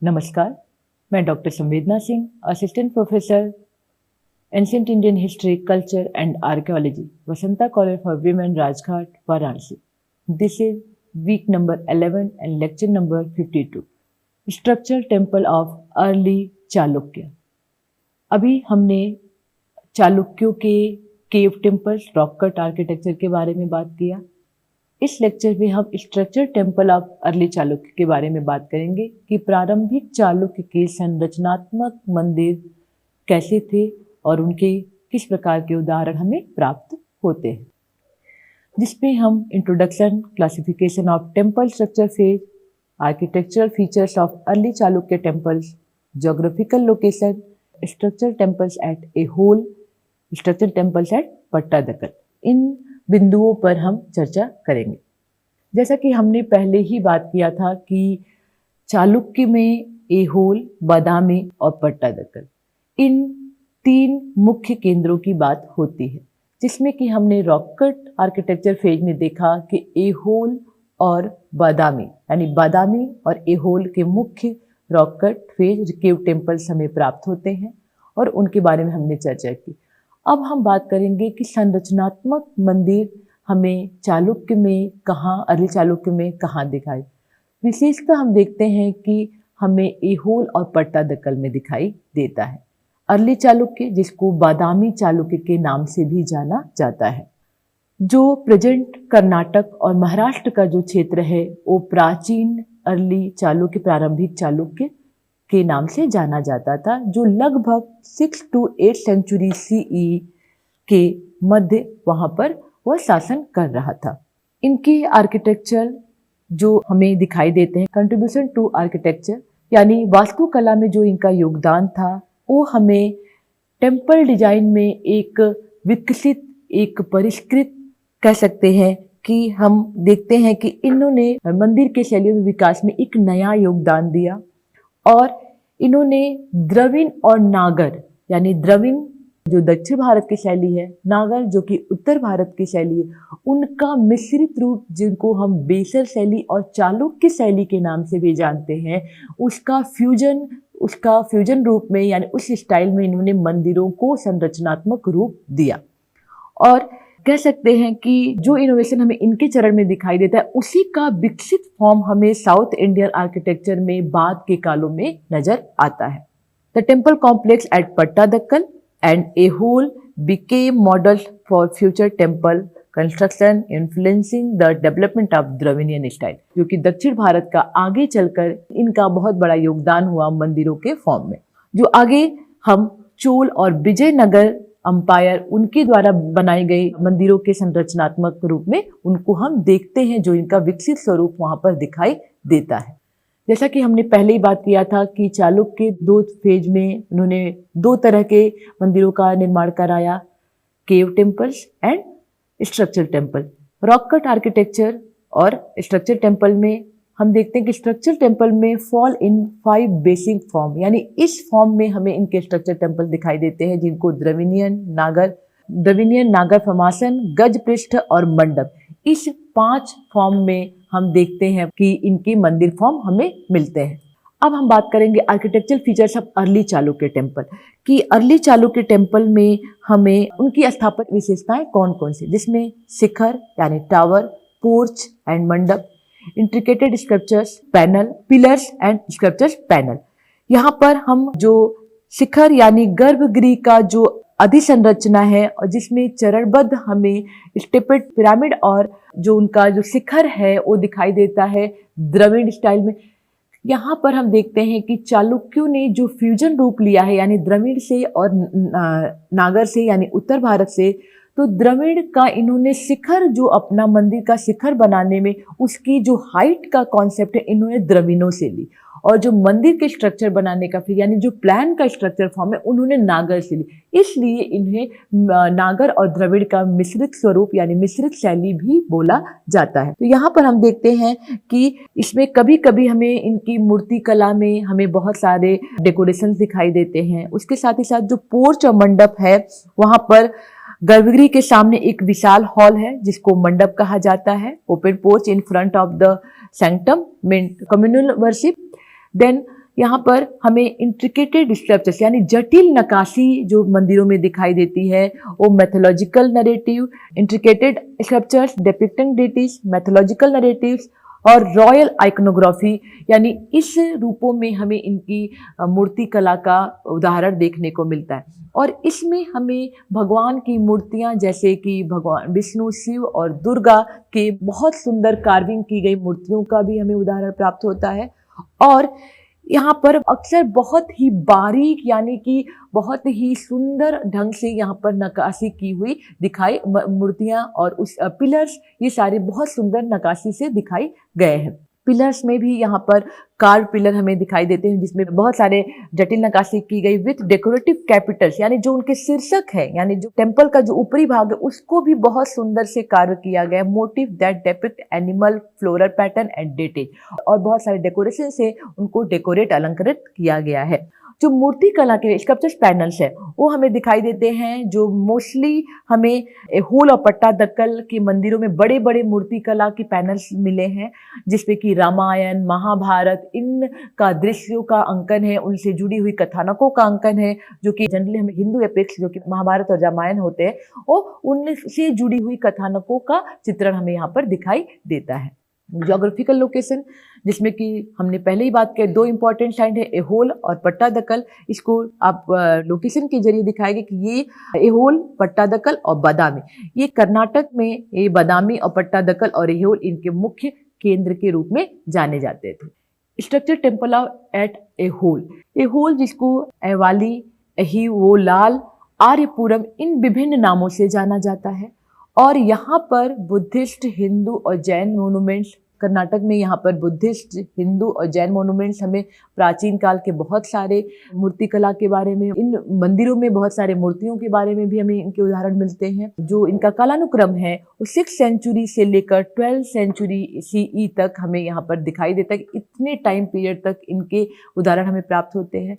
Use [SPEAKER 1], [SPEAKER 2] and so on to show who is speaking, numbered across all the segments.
[SPEAKER 1] नमस्कार, मैं doctor Samvedna Singh, assistant professor ancient Indian history, culture and archaeology, Vasanta college for women, Rajghat, Varanasi. This is week number 11 and lecture number 52, structure temple of early Chalukya. अभी हमने चालुक्यों के cave temples, rock cut architecture के बारे में बात किया। इस लेक्चर में हम structure temple of early Chalukya के बारे में बात करेंगे कि प्रारंभिक चालुक्य के संरचनात्मक मंदिर कैसे थे और उनके किस प्रकार के उदाहरण हमें प्राप्त होते हैं, जिसमें हम introduction, classification of temple structure phase, architectural features of early Chalukya temples, geographical location, structure temples at a whole, structure temples at Pattadakal, इन बिंदुओं पर हम चर्चा करेंगे। जैसा कि हमने पहले ही बात किया था कि चालुक्य में ऐहोल, बादामी और पट्टादकल, इन 3 मुख्य केंद्रों की बात होती है, जिसमें कि हमने रॉक कट आर्किटेक्चर फेज में देखा कि ऐहोल और बादामी यानी बादामी और ऐहोल के मुख्य rock cut phase cave temples हमें प्राप्त होते हैं और उनके बारे में हमने चर्चा की। अब हम बात करेंगे कि संरचनात्मक मंदिर हमें चालुक्य में कहाँ, अर्ली चालुक्य में कहाँ दिखाई। विशेषतः हम देखते हैं कि हमें ऐहोल और पट्टादकल में दिखाई देता है। अर्ली चालुक्य, जिसको बादामी चालुक्य के नाम से भी जाना जाता है, जो प्रेजेंट कर्नाटक और महाराष्ट्र का जो क्षेत्र है वो प्राचीन अर्ली चालुक्य, प्रारंभिक चालुक्य के नाम से जाना जाता था, जो लगभग 6 to 8 सेंचुरी CE के मध्य वहाँ पर वह शासन कर रहा था। इनके आर्किटेक्चर जो हमें दिखाई देते हैं, कंट्रीब्यूशन टू आर्किटेक्चर यानी वास्तुकला में जो इनका योगदान था, वो हमें टेम्पल डिजाइन में एक विकसित, एक परिष्कृत कह सकते हैं कि हम देखते हैं कि इन्होंने मंदिर के शैलियों में विकास में एक नया योगदान दिया और इन्होंने द्रविड़ और नागर यानी द्रविड़ जो दक्षिण भारत की शैली है, नागर जो कि उत्तर भारत की शैली है, उनका मिश्रित रूप जिनको हम बेसर शैली और चालुक्य शैली के नाम से भी जानते हैं, उसका फ्यूजन रूप में यानी उस स्टाइल में इन्होंने मंदिरों को संरचनात्मक रूप दिया। और कह सकते हैं कि जो इनोवेशन हमें इनके चरण में दिखाई देता है, उसी का विकसित फॉर्म हमें साउथ इंडियन आर्किटेक्चर में बाद के कालों में नजर आता है। The temple complex at Pattadakal and Aihole became models for future temple construction influencing the development of Dravidian style, जो कि दक्षिण भारत का आगे चलकर इनका बहुत बड़ा योगदान हुआ मंदिरों के फॉर्म में, जो आगे हम चोल और विजयनगर अंपायर उनके द्वारा बनाए गए मंदिरों के संरचनात्मक रूप में उनको हम देखते हैं, जो इनका विकसित स्वरूप वहां पर दिखाई देता है। जैसा कि हमने पहले ही बात किया था कि चालुक्य के 2 फेज में उन्होंने 2 तरह के मंदिरों का निर्माण कराया, cave temples and structure temple. Rock cut architecture और स्ट्रक्चर टेम्पल में हम देखते हैं कि स्ट्रक्चर टेम्पल में फॉल इन 5 बेसिक फॉर्म, यानी इस फॉर्म में हमें इनके स्ट्रक्चर टेम्पल दिखाई देते हैं, जिनको द्रविडियन, नागर फॉर्मेशन, गज पृष्ठ और मंडप, इस 5 फॉर्म में हम देखते हैं कि इनके मंदिर फॉर्म हमें मिलते हैं। अब हम बात करेंगे architectural features of early Chalukya temple कि अर्ली चालुक्य टेम्पल में हमें उनकी स्थापत्य विशेषताएं कौन कौन सी, जिसमें शिखर यानी टावर, पोर्च एंड मंडप, intricated sculptures, panel, pillars and sculptures panel. यहाँ पर हम जो शिखर यानी गर्भगृह का जो अधिसंरचना है और जिसमें चरणबद्ध हमें स्टेपेड पिरामिड और जो उनका जो शिखर है वो दिखाई देता है द्रविड़ स्टाइल में। यहाँ पर हम देखते हैं कि चालुक्यों ने जो फ्यूजन रूप लिया है यानी द्रविड़ से और नागर से यानी उत्तर भारत से, तो द्रविड़ का इन्होंने शिखर जो अपना मंदिर का शिखर बनाने में उसकी जो हाइट का कॉन्सेप्ट है इन्होंने द्रविड़ों से ली, और जो मंदिर के स्ट्रक्चर बनाने का फिर यानी जो प्लान का स्ट्रक्चर फॉर्म है उन्होंने नागर से ली। इसलिए इन्हें नागर और द्रविड़ का मिश्रित स्वरूप यानी मिश्रित शैली भी बोला जाता है। तो यहाँ पर हम देखते हैं कि इसमें कभी कभी हमें इनकी मूर्ति कला में हमें बहुत सारे डेकोरेशन दिखाई देते हैं। उसके साथ ही साथ जो पोर्च और मंडप है, वहाँ पर गर्भगृह के सामने एक विशाल हॉल है जिसको मंडप कहा जाता है। Open porch in front of the sanctum mean communal worship. Then यहाँ पर हमें इंट्रिकेटेड स्ट्रक्चर्स यानी जटिल नक्काशी जो मंदिरों में दिखाई देती है, वो mythological narrative, intricated structures depicting deities, mythological narratives और रॉयल आइकोनोग्राफी, यानी इस रूपों में हमें इनकी मूर्ति कला का उदाहरण देखने को मिलता है। और इसमें हमें भगवान की मूर्तियां जैसे कि भगवान विष्णु, शिव और दुर्गा के बहुत सुंदर कार्विंग की गई मूर्तियों का भी हमें उदाहरण प्राप्त होता है। और यहाँ पर अक्सर बहुत ही बारीक यानी कि बहुत ही सुंदर ढंग से यहाँ पर नक्काशी की हुई दिखाई मूर्तियाँ और उस पिलर्स, ये सारे बहुत सुंदर नक्काशी से दिखाई गए हैं। पिलर्स में भी यहाँ पर कार्व पिलर हमें दिखाई देते हैं जिसमें बहुत सारे जटिल नक्काशी की गई विथ डेकोरेटिव कैपिटल्स, यानी जो उनके शीर्षक है, यानी जो टेम्पल का जो ऊपरी भाग है उसको भी बहुत सुंदर से कार्व किया गया है। Motif that depict animal, floral pattern and deities, और बहुत सारे डेकोरेशन से उनको डेकोरेट, अलंकृत किया गया है। जो मूर्ति कला के स्कल्पचर्स पैनल्स है वो हमें दिखाई देते हैं, जो मोस्टली हमें होल और पट्टादकल के मंदिरों में बड़े बड़े मूर्ति कला के पैनल्स मिले हैं, जिसमें कि रामायण, महाभारत, इन का दृश्यों का अंकन है, उनसे जुड़ी हुई कथानकों का अंकन है, जो कि जनरली हमें हिंदू एपिक्स जो कि महाभारत और रामायण होते हैं, वो उनसे जुड़ी हुई कथानकों का चित्रण हमें यहाँ पर दिखाई देता है। ज्योग्राफिकल लोकेशन, जिसमें कि हमने पहले ही बात की, दो इंपॉर्टेंट साइट है एहोल और पट्टादकल। इसको आप लोकेशन के जरिए दिखाएंगे कि ये एहोल, पट्टादकल और बादामी, ये कर्नाटक में ये बादामी और पट्टादकल और एहोल इनके मुख्य केंद्र के रूप में जाने जाते थे। Structure temple of at Aihole, Aihole जिसको एवाली, अहिवोलाल, आर्यपुरम इन विभिन्न नामों से जाना जाता है। और यहाँ पर बुद्धिस्ट, हिंदू और जैन मोनूमेंट्स, कर्नाटक में यहाँ पर बुद्धिस्ट, हिंदू और जैन मोनूमेंट्स हमें प्राचीन काल के बहुत सारे मूर्ति कला के बारे में, इन मंदिरों में बहुत सारे मूर्तियों के बारे में भी हमें इनके उदाहरण मिलते हैं। जो इनका कालानुक्रम है वो 6th सेंचुरी से लेकर 12th सेंचुरी CE तक हमें यहाँ पर दिखाई देता है कि इतने टाइम पीरियड तक इनके उदाहरण हमें प्राप्त होते हैं।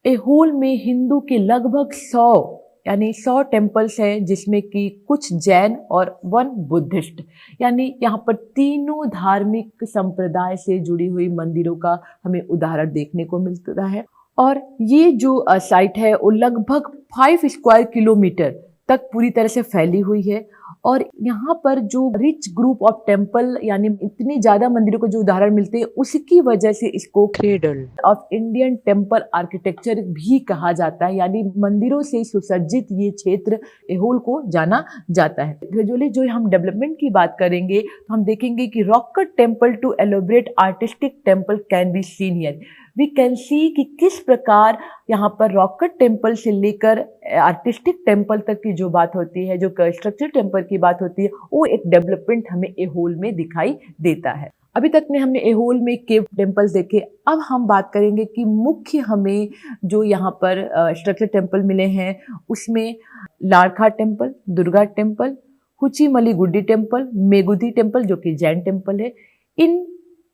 [SPEAKER 1] एहोल में हिंदू के लगभग 100 टेम्पल्स हैं, जिसमें कि कुछ जैन और 1 बुद्धिस्ट, यानी यहाँ पर तीनों धार्मिक संप्रदाय से जुड़ी हुई मंदिरों का हमें उदाहरण देखने को मिलता है। और ये जो साइट है वो लगभग 5 स्क्वायर किलोमीटर तक पूरी तरह से फैली हुई है। और यहाँ पर जो रिच ग्रुप ऑफ टेम्पल, यानी इतनी ज्यादा मंदिरों को जो उदाहरण मिलते हैं, उसकी वजह से इसको cradle of Indian temple architecture भी कहा जाता है, यानी मंदिरों से सुसज्जित ये क्षेत्र एहोल को जाना जाता है। ग्रेजुअली जो हम डेवलपमेंट की बात करेंगे तो हम देखेंगे कि rock cut temple to elaborate artistic temple can be seen here. We can see कि किस प्रकार यहाँ पर रॉक कट टेम्पल से लेकर आर्टिस्टिक टेम्पल तक की जो बात होती है, जो स्ट्रक्चर टेम्पल की बात होती है, वो एक डेवलपमेंट हमें एहोल में दिखाई देता है। अभी तक ने हमने एहोल में केव टेम्पल्स देखे। अब हम बात करेंगे कि मुख्य हमें जो यहाँ पर स्ट्रक्चर टेम्पल मिले हैं उसमें Ladkhan temple, Durga temple, Huchimalligudi temple, Meguti temple जो कि जैन टेम्पल है, इन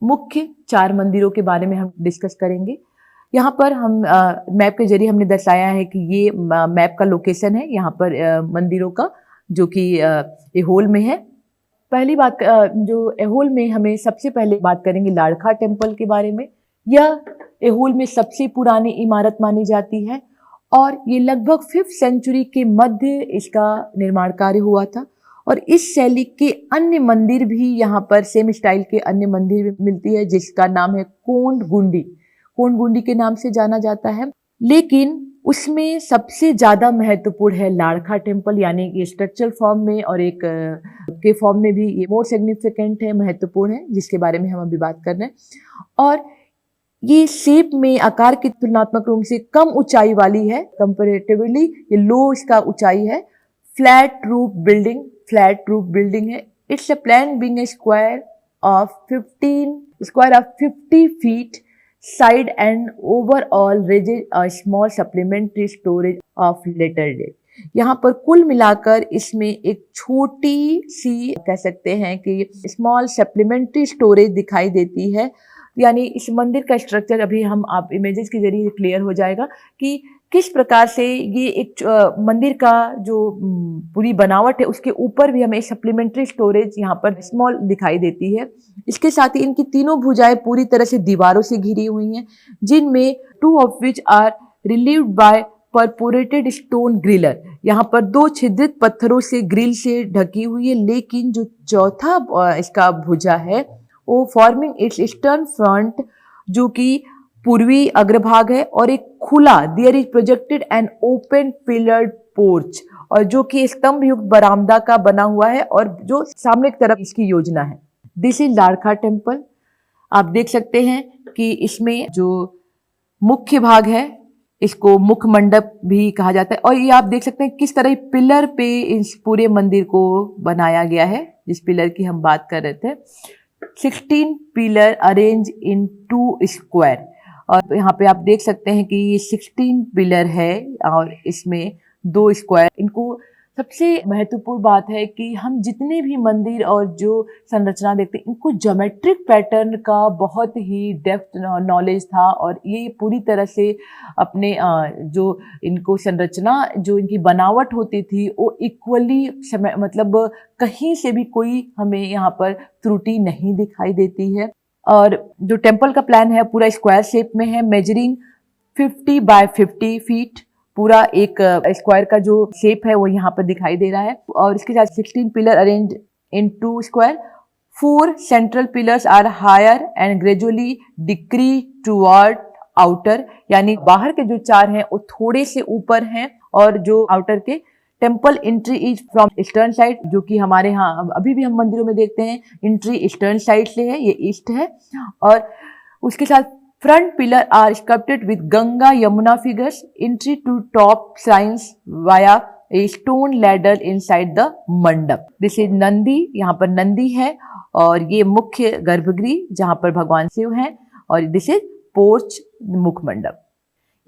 [SPEAKER 1] मुख्य 4 मंदिरों के बारे में हम डिस्कस करेंगे। यहाँ पर हम मैप के जरिए हमने दर्शाया है कि ये मैप का लोकेशन है यहाँ पर मंदिरों का, जो कि एहोल में है। पहली बात जो एहोल में हमें सबसे पहले बात करेंगे लाड़खाट टेम्पल के बारे में। यह एहोल में सबसे पुरानी इमारत मानी जाती है और ये लगभग 5th सेंचुरी के मध्य इसका निर्माण कार्य हुआ था। और इस शैली के अन्य मंदिर भी यहाँ पर सेम स्टाइल के अन्य मंदिर भी मिलती है, जिसका नाम है कोंड गुंडी के नाम से जाना जाता है। लेकिन उसमें सबसे ज्यादा महत्वपूर्ण है लाड़खा टेम्पल, यानी कि स्ट्रक्चरल फॉर्म में और एक के फॉर्म में भी ये मोर सिग्निफिकेंट है, महत्वपूर्ण है, जिसके बारे में हम अभी बात कर रहे हैं। और ये शेप में आकार की तुलनात्मक रूप से कम ऊंचाई वाली है, कंपैरेटिवली ये लो इसका ऊंचाई है। फ्लैट रूफ बिल्डिंग है। It's a plan being a square of 50 feet side and overall raises a small supplementary storage of later date। यहाँ पर कुल मिलाकर इसमें एक छोटी सी कह सकते हैं कि स्मॉल सप्लीमेंट्री स्टोरेज दिखाई देती है। यानी इस मंदिर का स्ट्रक्चर अभी हम आप इमेजेस के जरिए क्लियर हो जाएगा कि किस प्रकार से ये एक मंदिर का जो पूरी बनावट है उसके ऊपर भी हमें सप्लीमेंट्री स्टोरेज यहाँ पर स्मॉल दिखाई देती है। इसके साथ ही इनकी तीनों भुजाएं पूरी तरह से दीवारों से घिरी हुई हैं, जिनमें 2 of which are relieved by perforated stone grille. यहाँ पर 2 छिद्रित पत्थरों से ग्रिल से ढकी हुई है, लेकिन जो चौथा इसका भुजा है वो फॉर्मिंग इट्स ईस्टर्न फ्रंट, जो कि पूर्वी अग्रभाग है, और एक खुला there is projected an open pillared porch, और जो कि स्तंभ युक्त बरामदा का बना हुआ है और जो सामने की तरफ इसकी योजना है। This is Ladkhan temple. आप देख सकते हैं कि इसमें जो मुख्य भाग है इसको मुख्य मंडप भी कहा जाता है, और ये आप देख सकते हैं किस तरह पिलर पे इस पूरे मंदिर को बनाया गया है, जिस पिलर की हम बात कर रहे थे। 16 पिलर अरेंज इन 2 स्क्वायर, और यहाँ पे आप देख सकते हैं कि ये 16 पिलर है और इसमें 2 स्क्वायर। इनको सबसे महत्वपूर्ण बात है कि हम जितने भी मंदिर और जो संरचना देखते हैं इनको ज्योमेट्रिक पैटर्न का बहुत ही डेप्थ नॉलेज था, और ये पूरी तरह से अपने जो इनको संरचना जो इनकी बनावट होती थी वो इक्वली मतलब कहीं से भी कोई हमें यहाँ पर त्रुटि नहीं दिखाई देती है। और जो टेम्पल का प्लान है पूरा स्क्वायर शेप में है, मेजरिंग 50 बाय 50 फीट। पूरा एक स्क्वायर का जो शेप है वो यहाँ पर दिखाई दे रहा है, और इसके साथ 16 pillar arrange in 2 square. 4 central pillars are higher and gradually decrease toward outer, यानी बाहर के जो 4 हैं वो थोड़े से ऊपर हैं, और जो आउटर के temple entry is from eastern side, जो कि हमारे यहाँ अभी भी हम मंदिरों में देखते हैं एंट्री ईस्टर्न साइड से है, ये ईस्ट है। और उसके साथ front pillar are sculpted with Ganga Yamuna figures, entry to top shrines via a stone ladder inside the mandap. This is Nandi, यहाँ पर नंदी है, और ये मुख्य गर्भगृह जहाँ पर भगवान शिव हैं, और दिस इज पोर्च मुख्य मंडप।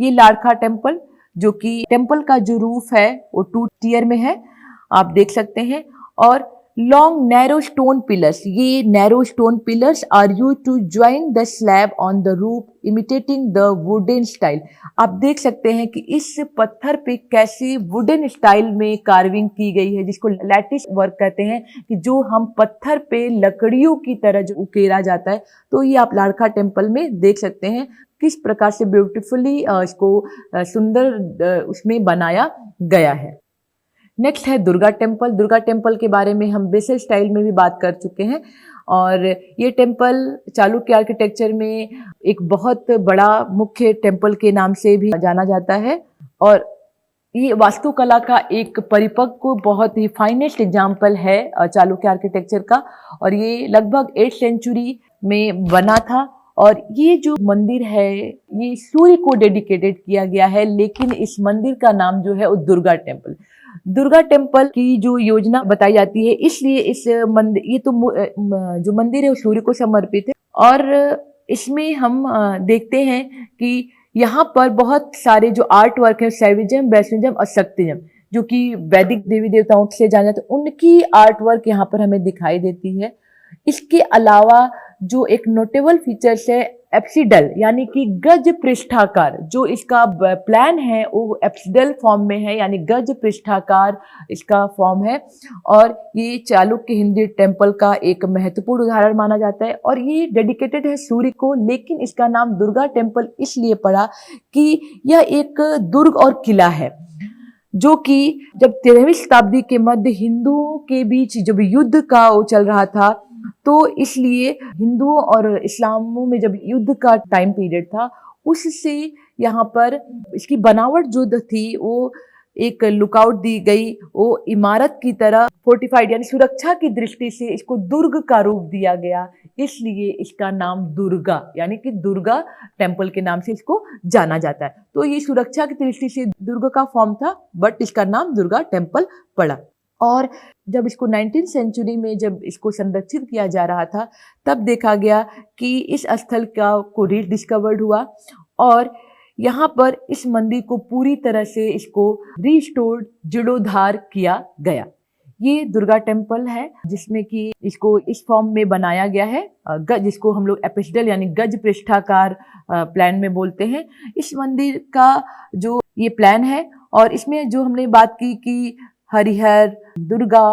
[SPEAKER 1] ये लाड़का टेम्पल, जो कि टेम्पल का जो रूफ है वो 2 टियर में है, आप देख सकते हैं। और लॉन्ग नैरो स्टोन पिलर्स, ये narrow stone pillars are used to join the slab on the roof imitating the wooden style. आप देख सकते हैं कि इस पत्थर पे कैसे वुडन स्टाइल में कार्विंग की गई है, जिसको लैटिस वर्क कहते हैं, कि जो हम पत्थर पे लकड़ियों की तरह जो उकेरा जाता है। तो ये आप लाड़का टेम्पल में देख सकते हैं किस प्रकार से ब्यूटीफुली इसको सुंदर उसमें बनाया गया है। नेक्स्ट है दुर्गा टेम्पल। दुर्गा टेम्पल के बारे में हम बेसिक स्टाइल में भी बात कर चुके हैं, और ये टेम्पल चालुक्य आर्किटेक्चर में एक बहुत बड़ा मुख्य टेम्पल के नाम से भी जाना जाता है, और ये वास्तुकला का एक परिपक्व बहुत ही फाइनेस्ट एग्जाम्पल है चालुक्य आर्किटेक्चर का, और ये लगभग 8th सेंचुरी में बना था। और ये जो मंदिर है ये सूर्य को डेडिकेटेड किया गया है, लेकिन इस मंदिर का नाम जो है वो दुर्गा टेम्पल। दुर्गा टेम्पल की जो योजना बताई जाती है, इसलिए इस मंदिर ये तो जो मंदिर है वो सूर्य को समर्पित है, और इसमें हम देखते हैं कि यहाँ पर बहुत सारे जो आर्ट वर्क है शैविज्म, वैष्णविज्म और शक्तिज्म, जो कि वैदिक देवी देवताओं से जाना जाता है, उनकी आर्ट वर्क यहाँ पर हमें दिखाई देती है। इसके अलावा जो एक नोटेबल फीचर्स है एप्सिडल, यानी कि गज पृष्ठाकार, जो इसका प्लान है वो एप्सिडल फॉर्म में है, यानी गज पृष्ठाकार इसका फॉर्म है, और ये चालुक्य हिंदी टेम्पल का एक महत्वपूर्ण उदाहरण माना जाता है, और ये डेडिकेटेड है सूर्य को। लेकिन इसका नाम दुर्गा टेम्पल इसलिए पड़ा कि यह एक दुर्ग और किला है, जो कि जब 13वीं शताब्दी के मध्य हिंदुओं के बीच जब युद्ध का वो चल रहा था, तो इसलिए हिंदुओं और इस्लामों में जब युद्ध का टाइम पीरियड था, उससे यहाँ पर इसकी बनावट जो थी वो एक लुकआउट दी गई, वो इमारत की तरह फोर्टिफाइड, यानी सुरक्षा की दृष्टि से इसको दुर्ग का रूप दिया गया, इसलिए इसका नाम दुर्गा, यानी कि दुर्गा टेम्पल के नाम से इसको जाना जाता है। तो ये सुरक्षा की दृष्टि से दुर्ग का फॉर्म था, बट इसका नाम दुर्गा टेम्पल पड़ा। और जब इसको 19th सेंचुरी में जब इसको संरक्षित किया जा रहा था, तब देखा गया कि इस स्थल को रिडिस्कवर्ड हुआ, और यहाँ पर इस मंदिर को पूरी तरह से इसको रिस्टोर्ड, जीर्णोद्धार किया गया। ये दुर्गा टेम्पल है जिसमें कि इसको इस फॉर्म में बनाया गया है, जिसको हम लोग एपिसडल यानी गज पृष्ठाकार प्लान में बोलते हैं। इस मंदिर का जो ये प्लान है। और इसमें जो हमने बात की कि हरिहर, दुर्गा,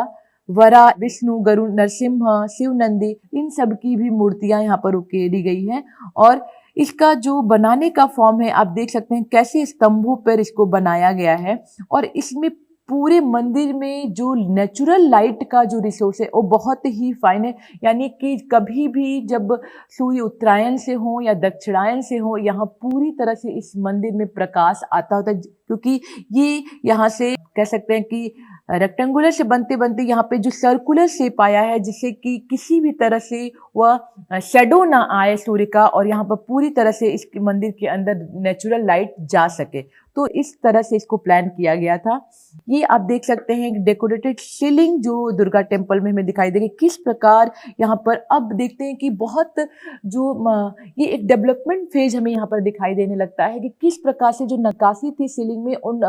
[SPEAKER 1] वरा, विष्णु, गरुड़, नरसिम्हा, शिव, नंदी, इन सब की भी मूर्तियां यहाँ पर उकेरी गई हैं। और इसका जो बनाने का फॉर्म है, आप देख सकते हैं कैसे स्तंभों पर इसको बनाया गया है। और इसमें पूरे मंदिर में जो नेचुरल लाइट का जो रिसोर्स है वो बहुत ही फाइन है। यानी कि कभी भी जब सूर्य उत्तरायण से हो या दक्षिणायन से हो, यहाँ पूरी तरह से इस मंदिर में प्रकाश आता होता है, क्योंकि ये यहाँ से कह सकते हैं कि रेक्टेंगुलर से बनते बनते यहाँ पे जो सर्कुलर शेप आया है, जिससे कि किसी भी तरह से वह शेडो ना आए सूर्य का, और यहाँ पर पूरी तरह से इस मंदिर के अंदर नेचुरल लाइट जा सके। तो इस तरह से इसको प्लान किया गया था। ये आप देख सकते हैं डेकोरेटेड सीलिंग जो दुर्गा टेम्पल में हमें दिखाई देगी, किस प्रकार यहाँ पर अब देखते हैं कि बहुत ये एक डेवलपमेंट फेज हमें यहाँ पर दिखाई देने लगता है कि किस प्रकार से जो नक्काशी थी सीलिंग में, उन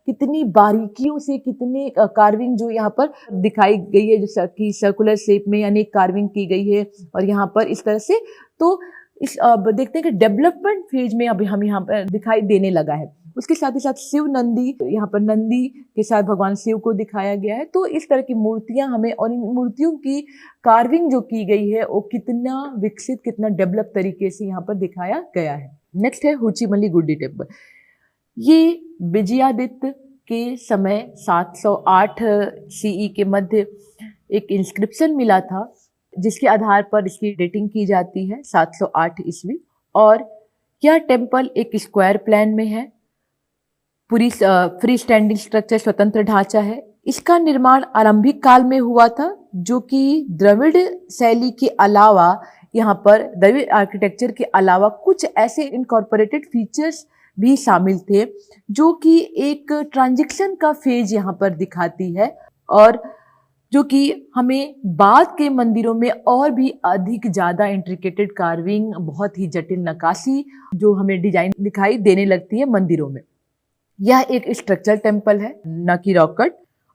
[SPEAKER 1] कितनी बारीकियों से कितने कार्विंग जो यहाँ पर दिखाई गई है, जो कि सर्कुलर शेप में यानी कार्विंग की गई है। और यहाँ पर इस तरह से तो इस अब देखते हैं कि डेवलपमेंट फेज में अभी हम यहाँ पर दिखाई देने लगा है। उसके साथ ही साथ शिव नंदी, यहाँ पर नंदी के साथ भगवान शिव को दिखाया गया है। तो इस तरह की मूर्तियां हमें, और इन मूर्तियों की कार्विंग जो की गई है वो कितना विकसित, कितना डेवलप तरीके से यहाँ पर दिखाया गया है। नेक्स्ट है हुचीमली गुड्डी टेम्पल। ये विजयादित्य के समय 708 सीई के मध्य एक इंस्क्रिप्शन मिला था, जिसके आधार पर इसकी डेटिंग की जाती है 708 ईस्वी। और यह टेम्पल एक स्क्वायर प्लान में है, पूरी फ्री स्टैंडिंग स्ट्रक्चर, स्वतंत्र ढांचा है। इसका निर्माण आरंभिक काल में हुआ था, जो कि द्रविड़ शैली के अलावा, यहाँ पर द्रविड़ आर्किटेक्चर के अलावा कुछ ऐसे इनकॉर्पोरेटेड फीचर्स भी शामिल थे, जो कि एक ट्रांजिशन का फेज यहाँ पर दिखाती है, और जो कि हमें बाद के मंदिरों में और भी अधिक ज़्यादा इंट्रिकेटेड कार्विंग, बहुत ही जटिल नक्काशी जो हमें डिजाइन दिखाई देने लगती है मंदिरों में। यह एक स्ट्रक्चरल टेम्पल है, न कि रॉक कट।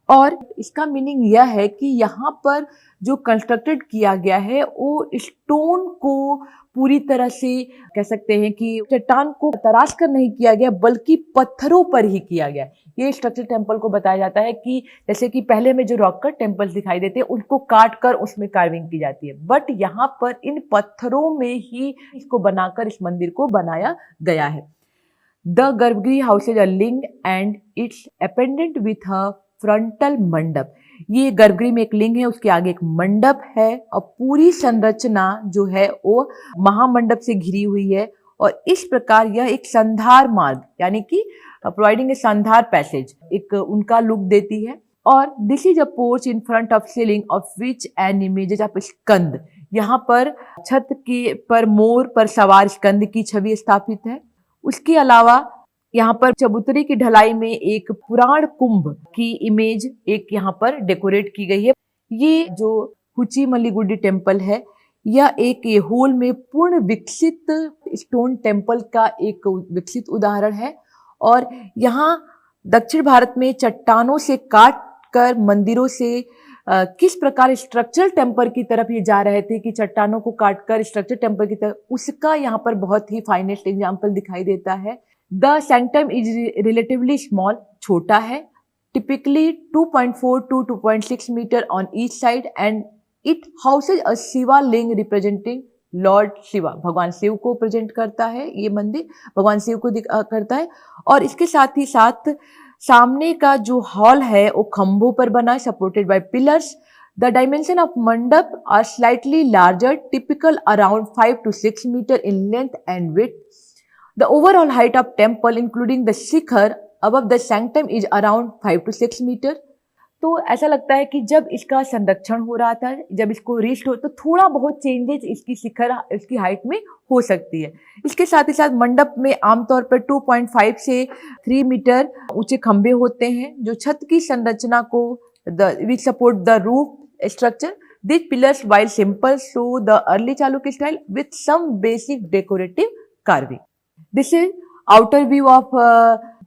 [SPEAKER 1] और इसका मीनिंग यह है कि यहाँ पर जो कंस्ट्रक्टेड किया गया है वो स्टोन को पूरी तरह से कह सकते हैं कि चट्टान को तराश कर नहीं किया गया, बल्कि पत्थरों पर ही किया गया। ये स्ट्रक्चर टेम्पल को बताया जाता है कि जैसे कि पहले में जो रॉक कट टेम्पल्स दिखाई देते हैं उनको काट कर उसमें कार्विंग की जाती है, बट यहाँ पर इन पत्थरों में ही इसको बनाकर इस मंदिर को बनाया गया है। The गर्भगृह houses a linga and its appendant with a frontal mandapa. ये गर्भगृह में एक लिंग है, उसके आगे एक मंडप है, और पूरी संरचना जो है वो महामंडप से घिरी हुई है। और इस प्रकार यह एक संधार मार्ग, यानी कि प्रोवाइडिंग ए संधार पैसेज, एक उनका लुक देती है। और this is a porch in front of ceiling of which an images of Skanda. यहाँ पर छत के पर मोर पर सवार स्कंद की छवि स्थापित है। उसके अलावा यहाँ पर चबूतरे की ढलाई में एक पुराण कुंभ की इमेज एक यहाँ पर डेकोरेट की गई है। ये जो हुचीमली गुड्डी टेम्पल है, यह एक होल में पूर्ण विकसित स्टोन टेम्पल का एक विकसित उदाहरण है। और यहाँ दक्षिण भारत में चट्टानों से काट कर मंदिरों से किस प्रकार स्ट्रक्चरल टेम्पल की तरफ ये जा रहे थे, कि चट्टानों को काटकर स्ट्रक्चर टेम्पल की तरफ, उसका यहाँ पर बहुत ही फाइनेस्ट एग्जाम्पल दिखाई देता है। The sanctum is relatively small, छोटा है, typically 2.4 to 2.6 meter on each side, and it houses a Shiva linga representing Lord Shiva. भगवान शिव को प्रेजेंट करता है ये मंदिर, भगवान शिव को करता है। और इसके साथ ही साथ सामने का जो हॉल है वो खंभों पर बना है, supported by pillars. The dimension of mandapa are slightly larger, typical around 5 to 6 meter in length and width. The overall height of temple including the shikhara above the sanctum is around 5 to 6 meter. तो ऐसा लगता है कि जब इसका संरक्षण हो रहा था, जब इसको रिस्ट हो, तो थोड़ा बहुत चेंजेस इसकी शिखर, इसकी हाइट में हो सकती है। इसके साथ ही साथ मंडप में आमतौर पर 2.5 से 3 मीटर ऊंचे खंभे होते हैं, जो छत की संरचना को which support the roof structure. This pillars while simple show the early Chalukya style with some basic decorative carving. This is outer view of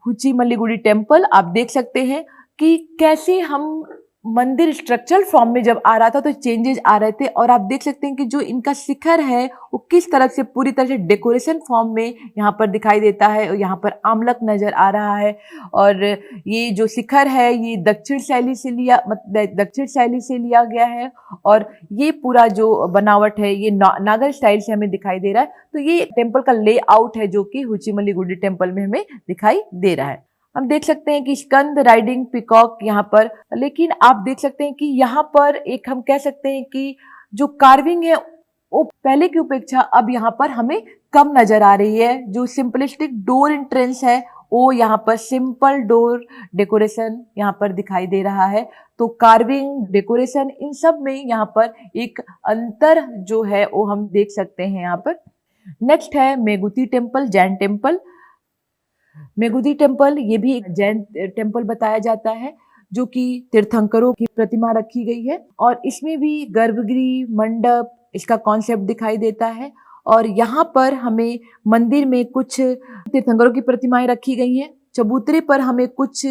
[SPEAKER 1] Huchimalli Gudi temple. आप देख सकते हैं कि कैसे हम मंदिर स्ट्रक्चरल फॉर्म में जब आ रहा था तो चेंजेस आ रहे थे, और आप देख सकते हैं कि जो इनका शिखर है वो किस तरह से पूरी तरह से डेकोरेशन फॉर्म में यहाँ पर दिखाई देता है। और यहाँ पर आमलक नजर आ रहा है, और ये जो शिखर है ये दक्षिण शैली से लिया गया है, और ये पूरा जो बनावट है ये नागर स्टाइल से हमें दिखाई दे रहा है। तो ये टेम्पल का लेआउट है जो कि हुचिमल्ली टेम्पल में हमें दिखाई दे रहा है। हम देख सकते हैं कि स्कंद राइडिंग पीकॉक यहाँ पर, लेकिन आप देख सकते हैं कि यहाँ पर एक हम कह सकते हैं कि जो कार्विंग है वो पहले की अपेक्षा अब यहाँ पर हमें कम नजर आ रही है। जो सिंपलिस्टिक डोर एंट्रेंस है वो यहाँ पर सिंपल डोर डेकोरेशन यहाँ पर दिखाई दे रहा है। तो कार्विंग, डेकोरेशन, इन सब में यहाँ पर एक अंतर जो है वो हम देख सकते हैं यहाँ पर। नेक्स्ट है मेगुती temple, Jain temple. Meguti temple ये भी एक जैन टेम्पल बताया जाता है, जो कि तीर्थंकरों की प्रतिमा रखी गई है, और इसमें भी गर्भगृह, मंडप, इसका कॉन्सेप्ट दिखाई देता है। और यहाँ पर हमें मंदिर में कुछ तीर्थंकरों की प्रतिमाएं रखी गई हैं। चबूतरे पर हमें कुछ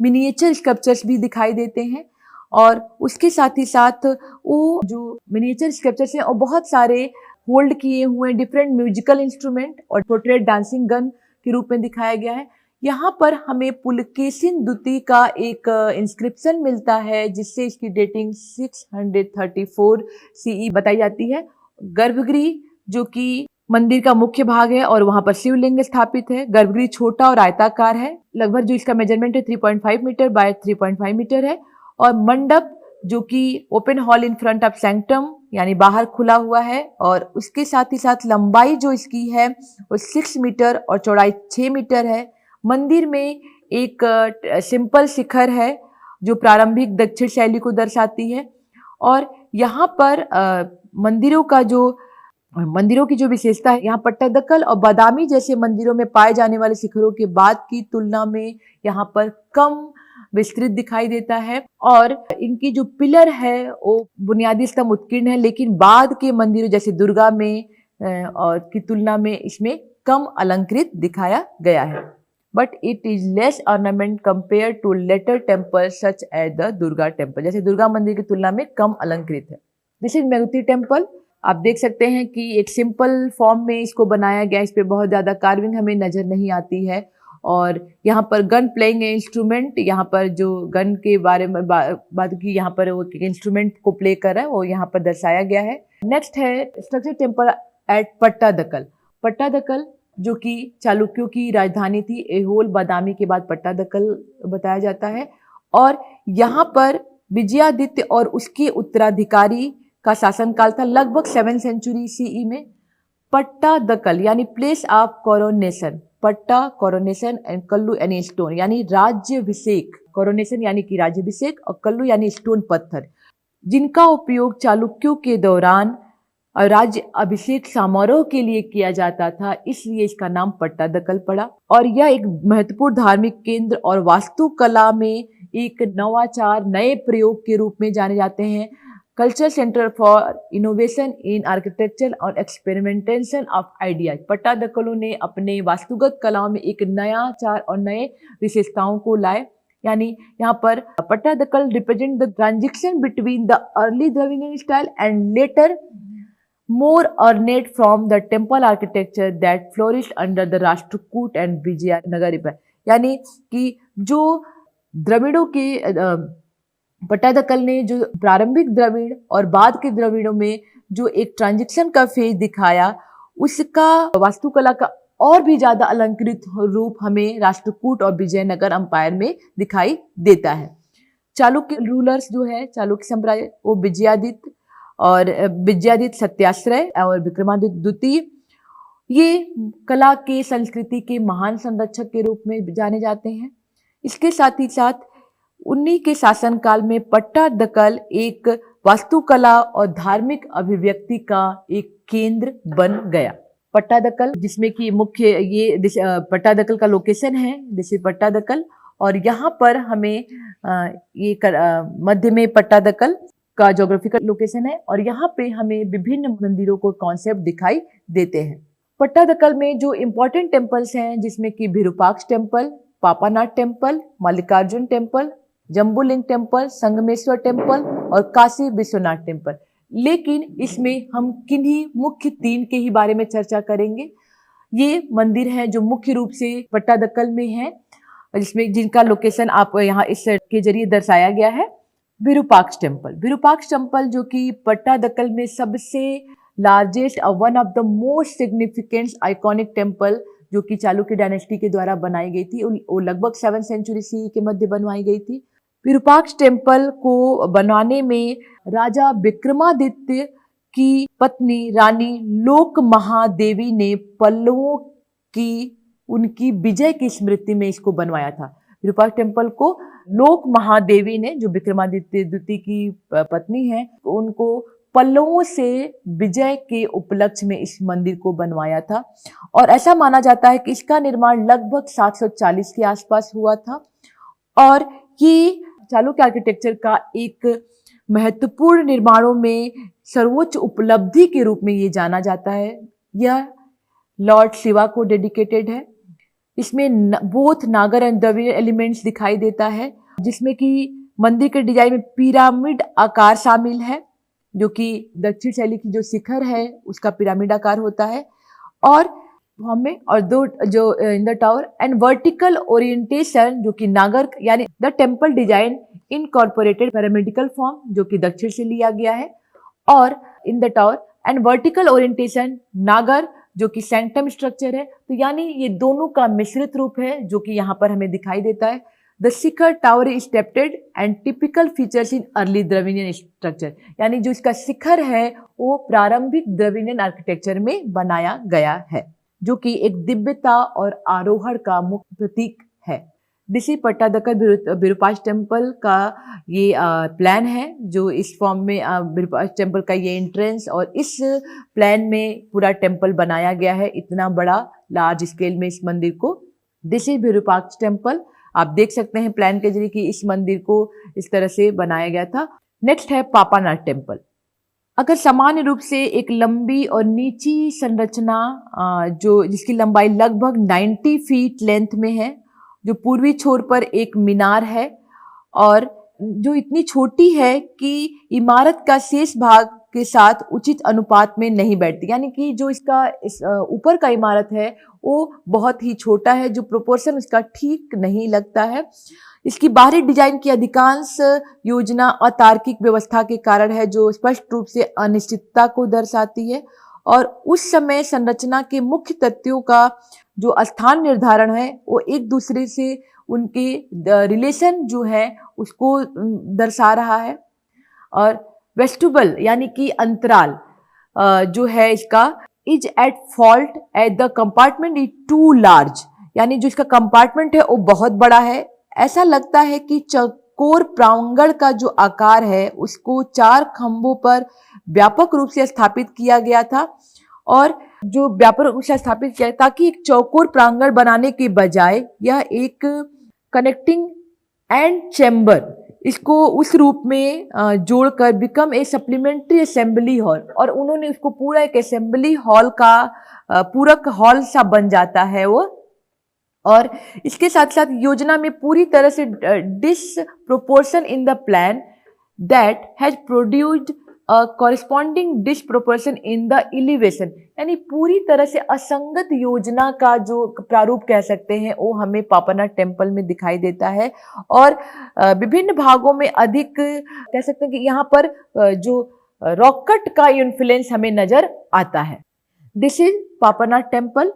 [SPEAKER 1] मिनिएचर स्कल्पचर्स भी दिखाई देते हैं, और उसके साथ ही साथ वो जो मिनिएचर स्कल्पचर्स हैं और बहुत सारे होल्ड किए हुए डिफरेंट म्यूजिकल इंस्ट्रूमेंट और पोर्ट्रेट डांसिंग गन के रूप में दिखाया गया है। यहाँ पर हमें पुलकेशिन द्वितीय का एक इंस्क्रिप्शन मिलता है, जिससे इसकी डेटिंग 634 सीई बताई जाती है। गर्भगृह जो कि मंदिर का मुख्य भाग है और वहां पर शिवलिंग स्थापित है। गर्भगृह छोटा और आयताकार है, लगभग जो इसका मेजरमेंट है 3.5 मीटर बाय 3.5 मीटर है। और मंडप जो कि open hall in front of sanctum, यानी बाहर खुला हुआ है, और उसके साथ ही साथ लंबाई जो इसकी है वो 6 मीटर और चौड़ाई 6 मीटर है। मंदिर में एक सिंपल शिखर है जो प्रारंभिक दक्षिण शैली को दर्शाती है। और यहाँ पर मंदिरों की जो विशेषता है, यहाँ पट्टादकल और बादामी जैसे मंदिरों में पाए जाने वाले शिखरों के बाद की तुलना में यहाँ पर कम विस्तृत दिखाई देता है। और इनकी जो पिलर है वो बुनियादी स्तंभ उत्कीर्ण है, लेकिन बाद के मंदिरों जैसे दुर्गा में और की तुलना में इसमें कम अलंकृत दिखाया गया है। But it is less ornament compare to later temple such as the Durga temple, जैसे दुर्गा मंदिर की तुलना में कम अलंकृत है। This is Meguti temple. आप देख सकते हैं कि एक सिंपल फॉर्म में इसको बनाया गया, इस पे बहुत ज्यादा कार्विंग हमें नजर नहीं आती है। और यहाँ पर गन प्लेइंग इंस्ट्रूमेंट, यहाँ पर जो गन के बारे में बात की, यहाँ पर वो इंस्ट्रूमेंट को प्ले कर रहा है वो यहाँ पर दर्शाया गया है। नेक्स्ट है structure temple at Pattadakal. Pattadakal जो कि चालुक्यों की राजधानी थी, एहोल बादामी के बाद पट्टादकल बताया जाता है। और यहाँ पर विजयादित्य और उसके उत्तराधिकारी का शासनकाल था, लगभग 7th सेंचुरी सीई में। पट्टादकल यानी प्लेस ऑफ कोरोनेशन, पट्टा कोरोनेशन एंड कल्लू यानी स्टोन यानी राज्याभिषेक, कोरोनेशन यानी कि राज्याभिषेक, और कल्लू यानी स्टोन पत्थर, जिनका उपयोग चालुक्यों के दौरान राज्य अभिषेक समारोह के लिए किया जाता था, इसलिए इसका नाम पट्टादकल पड़ा। और यह एक महत्वपूर्ण धार्मिक केंद्र और वास्तुकला में एक नवाचार, नए प्रयोग के रूप में जाने जाते हैं। Culture centre for innovation in architecture और एक्सपेरिमेंटेशन ऑफ आइडियाज। पट्टादकलों ने अपने वास्तुगत कलाओं में एक नया चार और नए विशेषताओं को लाए। यानी यहाँ पर Pattadakal represent the transition between the early Dravidian style and later more ornate from the temple architecture that flourished under the Rashtrakoot and Vijayanagara। यानी कि जो द्रविड़ों के पट्टादकल ने जो प्रारंभिक द्रविड़ और बाद के द्रविड़ों में जो एक ट्रांजिशन का फेज दिखाया, उसका वास्तुकला का और भी ज्यादा अलंकृत रूप हमें राष्ट्रकूट और विजयनगर अंपायर में दिखाई देता है। चालुक्य रूलर्स जो है, चालुक्य संप्रदाय, वो विजयादित्य और विजयादित्य सत्याश्रय और विक्रमादित्य द्वितीय, ये कला के संस्कृति के महान संरक्षक के रूप में जाने जाते हैं। इसके साथ ही साथ उन्हीं के शासनकाल में पट्टादकल एक वास्तुकला और धार्मिक अभिव्यक्ति का एक केंद्र बन गया। पट्टादकल जिसमें कि मुख्य ये पट्टादकल का लोकेशन है, जैसे पट्टादकल, और यहाँ पर हमें ये मध्य में पट्टादकल का ज्योग्राफिकल लोकेशन है, और यहाँ पे हमें विभिन्न मंदिरों को कॉन्सेप्ट दिखाई देते हैं। पट्टादकल में जो इम्पोर्टेंट टेम्पल्स हैं, जिसमें कि Virupaksha temple, Papanatha temple, Mallikarjuna temple, Jambulinga temple, Sangameshwara temple और काशी विश्वनाथ टेम्पल। लेकिन इसमें हम किन्हीं मुख्य 3 के ही बारे में चर्चा करेंगे। ये मंदिर हैं जो मुख्य रूप से पट्टादकल में है, जिसमें जिनका लोकेशन आप यहाँ इस के जरिए दर्शाया गया है। विरूपाक्ष टेम्पल, विरूपाक्ष टेम्पल जो कि पट्टादकल में सबसे लार्जेस्ट और one of the most significant iconic temple जो कि चालुक्य डायनेस्टी के द्वारा बनाई गई थी, वो लगभग 7th सेंचुरी सी के मध्य बनवाई गई थी। विरूपाक्ष टेम्पल को बनवाने में राजा विक्रमादित्य की पत्नी रानी लोक महादेवी ने पल्लवों की उनकी विजय की स्मृति में इसको बनवाया था। विरूपाक्ष टेम्पल को लोक महादेवी ने, जो विक्रमादित्य द्वितीय की पत्नी है, उनको पल्लवों से विजय के उपलक्ष्य में इस मंदिर को बनवाया था। और ऐसा माना जाता है कि इसका निर्माण लगभग 740 के आसपास हुआ था और ये चालुक्य आर्किटेक्चर का एक महत्वपूर्ण निर्माणों में सर्वोच्च उपलब्धि के रूप में ये जाना जाता है। यह लॉर्ड शिवा को डेडिकेटेड है। इसमें बोथ नागर एंड द्रविड़ एलिमेंट्स दिखाई देता है, जिसमें कि मंदिर के डिजाइन में पिरामिड आकार शामिल है, जो कि दक्षिण शैली की जो शिखर है उसका पिरामिड आकार होता है। और हमें और दो जो in the tower and vertical orientation जो कि नागर यानी the temple design incorporated pyramidical form जो कि दक्षिण से लिया गया है, और in the tower and vertical orientation नागर जो कि सैंक्टम स्ट्रक्चर है। तो यानी ये दोनों का मिश्रित रूप है जो कि यहाँ पर हमें दिखाई देता है। The shikhara tower is stepped and typical features in early Dravidian structure, यानी जो इसका शिखर है वो प्रारंभिक द्रविडियन आर्किटेक्चर में बनाया गया है, जो कि एक दिव्यता और आरोहण का मुख्य प्रतीक है। दिसी पट्टादकल विरूपाक्ष टेम्पल का ये प्लान है, जो इस फॉर्म में विरूपाक्ष टेम्पल का ये एंट्रेंस और इस प्लान में पूरा टेम्पल बनाया गया है, इतना बड़ा लार्ज स्केल में इस मंदिर को। This is Virupaksha temple. आप देख सकते हैं प्लान के जरिए कि इस मंदिर को इस तरह से बनाया गया था। नेक्स्ट है पापानाथ टेम्पल। अगर सामान्य रूप से एक लंबी और नीची संरचना जो जिसकी लंबाई लगभग 90 फीट लेंथ में है, जो पूर्वी छोर पर एक मीनार है और जो इतनी छोटी है कि इमारत का शेष भाग के साथ उचित अनुपात में नहीं बैठती, यानी कि जो इसका ऊपर का इमारत है वो बहुत ही छोटा है, जो प्रोपोर्शन उसका ठीक नहीं लगता है। इसकी बाहरी डिजाइन की अधिकांश योजना अतार्किक व्यवस्था के कारण है, जो स्पष्ट रूप से अनिश्चितता को दर्शाती है। और उस समय संरचना के मुख्य तत्वों का जो स्थान निर्धारण है वो एक दूसरे से उनके रिलेशन जो है उसको दर्शा रहा है। और वेस्टिबल यानी कि अंतराल जो है इसका is at fault at the compartment is too large, यानी जो इसका कंपार्टमेंट है वो बहुत बड़ा है। ऐसा लगता है कि चौकोर प्रांगण का जो आकार है उसको 4 खंभों पर व्यापक रूप से स्थापित किया गया था, और जो व्यापक रूप से स्थापित किया ताकि एक चौकोर प्रांगण बनाने के बजाय यह एक कनेक्टिंग एंड चैम्बर इसको उस रूप में जोड़कर become a supplementary assembly hall, और उन्होंने उसको पूरा एक असेंबली हॉल का पूरक हॉल सा बन जाता है वो। और इसके साथ साथ योजना में पूरी तरह से disproportion in the plan that has produced corresponding disproportion in the elevation, यानी पूरी तरह से असंगत योजना का जो प्रारूप कह सकते हैं वो हमें पापानाथ टेम्पल में दिखाई देता है। और विभिन्न भागों में अधिक कह सकते हैं कि यहाँ पर जो रॉकेट का इन्फ्लुएंस हमें नजर आता है। दिस इज पापानाथ टेम्पल,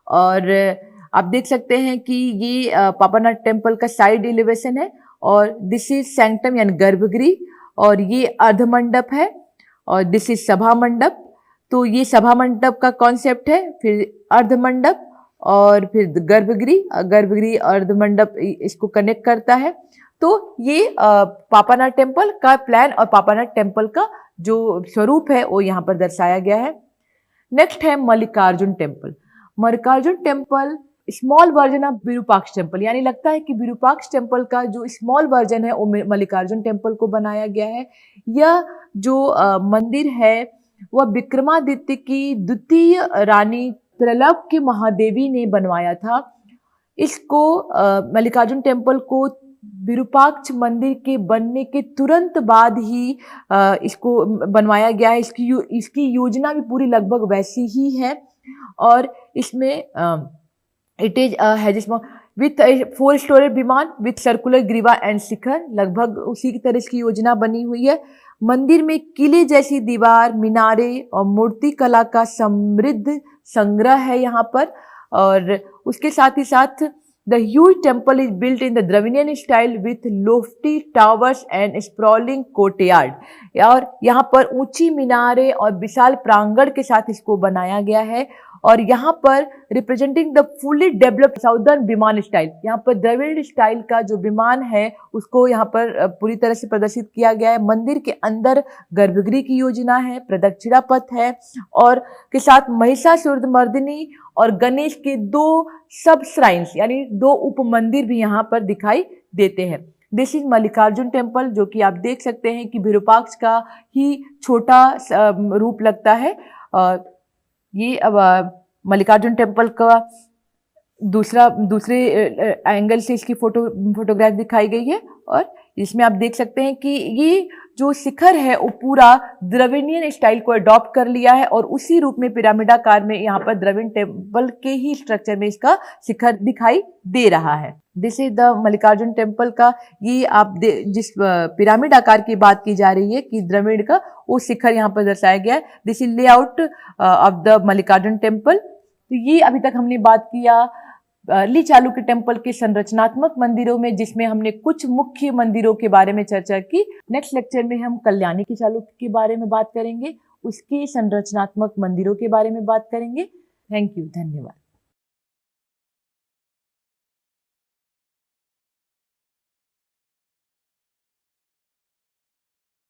[SPEAKER 1] और आप देख सकते हैं कि ये पापानाथ टेम्पल का साइड एलिवेशन है, और दिस इज सैंक्टम यानी गर्भगृह, और ये अर्धमंडप है, और दिस इज सभा मंडप। तो ये सभा मंडप का कॉन्सेप्ट है, फिर अर्धमंडप और फिर गर्भगृह अर्धमंडप इसको कनेक्ट करता है। तो ये पापानाथ टेम्पल का प्लान और पापानाथ टेम्पल का जो स्वरूप है वो यहाँ पर दर्शाया गया है। नेक्स्ट है Mallikarjun temple. Mallikarjuna temple small version of Virupaksha temple, यानी लगता है कि विरूपाक्ष टेम्पल का जो स्मॉल वर्जन है वो मल्लिकार्जुन टेम्पल को बनाया गया है। यह जो मंदिर है वह विक्रमादित्य की द्वितीय रानी त्रैलोक्य महादेवी ने बनवाया था। इसको मल्लिकार्जुन टेम्पल को विरूपाक्ष मंदिर के बनने के तुरंत बाद ही इसको बनवाया गया है। इसकी योजना भी पूरी लगभग वैसी ही है और इसमें it is has with 4 story विमान विथ सर्कुलर ग्रीवा एंड शिखर, लगभग उसी की तरह इसकी योजना बनी हुई है। मंदिर में किले जैसी दीवार, मीनारे और मूर्ति कला का समृद्ध संग्रह है यहाँ पर। और उसके साथ ही साथ the huge temple is built in the Dravidian style with Loftie towers and sprawling courtyard, और यहाँ पर ऊंची मीनारे और विशाल प्रांगण के साथ इसको बनाया गया है। और यहाँ पर representing the fully developed southern विमान स्टाइल, यहाँ पर द्रविड़ स्टाइल का जो विमान है उसको यहाँ पर पूरी तरह से प्रदर्शित किया गया है। मंदिर के अंदर गर्भगृह की योजना है, प्रदक्षिणा पथ है और के साथ महिषासुरमर्दिनी और गणेश के 2 सब श्राइन्स यानी 2 उप मंदिर भी यहाँ पर दिखाई देते हैं। दिस इज मल्लिकार्जुन टेम्पल, जो कि आप देख सकते हैं कि विरूपाक्ष का ही छोटा रूप लगता है। ये अब मल्लिकार्जुन टेम्पल का दूसरे एंगल से इसकी फोटोग्राफ दिखाई गई है और इसमें आप देख सकते हैं कि ये जो शिखर है वो पूरा द्रविडियन स्टाइल को अडॉप्ट कर लिया है और उसी रूप में पिरामिडाकार में यहाँ पर द्रविड़ टेम्पल के ही स्ट्रक्चर में इसका शिखर दिखाई दे रहा है। This is the Mallikarjun temple का, ये आप जिस पिरामिड आकार की बात की जा रही है कि द्रविड़ का, वो शिखर यहाँ पर दर्शाया गया है। This is layout of the Mallikarjun temple. तो ये अभी तक हमने बात किया ली चालुक्य टेम्पल के संरचनात्मक मंदिरों में, जिसमें हमने कुछ मुख्य मंदिरों के बारे में चर्चा की। नेक्स्ट लेक्चर में हम कल्याणी की चालुक्य के बारे में बात करेंगे, उसके संरचनात्मक मंदिरों के बारे में बात करेंगे। थैंक यू, धन्यवाद।